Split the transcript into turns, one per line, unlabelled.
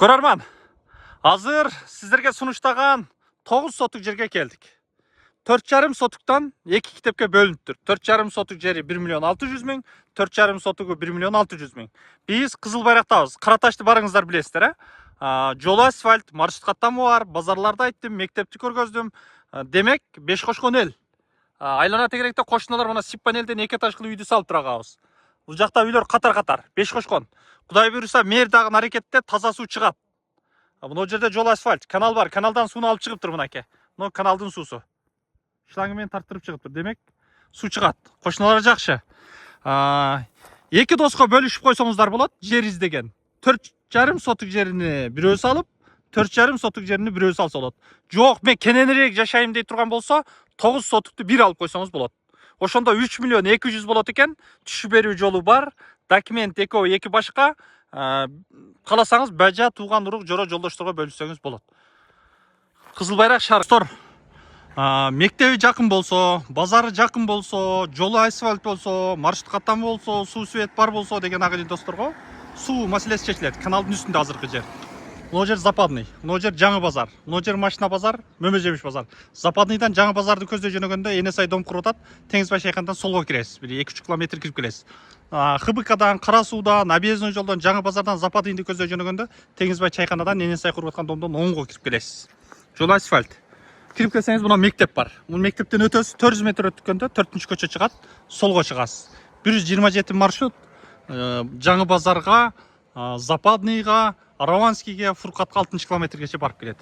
Көрермен, азыр сіздерге сунуштаган 9 сотук жерге келдик. 4,5 сотуктан 2 китепке бөлүнүптүр. 4,5 сотук жери 1 миллион 600 миң, 4,5 сотугу 1 миллион 600 миң. Биз Кызыл Байрактабыз. Караташты барыңыздар билесиздер, Жол асфальт, маршрут каттамы бар, базарларды айттым, мектепти көргөздүм. Демек, беш кошкон эл. Айлана тегеректе кошуналар мына сип панелден 2 этаждуу үйдү салып турабыз. Бул жакта үйлөр катар-катар, беш кошкон. Кудай буйруса, мэр дагы аракетте таза суу чыгат. Мына жерде жол асфальт, канал бар. Каналдан сууну алып чыгыптыр мынакей. Мына каналдын суусу. Шланг менен тарттырып чыгыптыр. Демек, суу чыгат. Кошуналар жакшы. Эки доско бөлүшүп койсоңуздар болот. Жер издеген. 4,5 сотук жерини бирөө салып, 4,5 сотук жерини бирөө салса болот. Жок, мен кененирээк жашайм дей турган болсо, 9 сотукту бир алып койсоңуз болот. Ошондо 3 миллион 200 болот экен. Түшүп берүү жолу бар. Документ экөө эки башка. Каласаңыз бажа тууган урук жоро жолдошторго бөлүшсөңүз болот. Кызыл Байрак шаарыктор мектеби жакын болсо, базары жакын болсо, жолу асфальт болсо, маршрут каттамы болсо, суу свет бар болсо деген агылы досторго суу маселеси чечилет. Каналдын үстүндө азыркы жер. Мына жер Западный, мына жер Жаңы базар, мына жер Машина базар, Мөмө жемиш базар. Западныйдан Жаңы базарды көздөй жөнөгөндө Энесай дом куруп атат. Теңиз бай шайкандан солго киресиз. Бир 2,5 километр кирип келесиз. ХБКдан, Кара суудан, Объездной жолдон, Жаңы базардан Западныйды көздөй жөнөгөндө Теңиз бай чайканадан Энесай куруп аткан домдон оңго кирип келесиз. Жол асфальт. Кирип келсеңиз мына мектеп бар. Бул мектептен өтөсүз, 400 метр өткөндө 4-көчө чыгат, солго чыгасыз. 127 маршрут Жаңы базарга, Западныйга, Раванскийге, Фуркатка 6 километргече барып келет.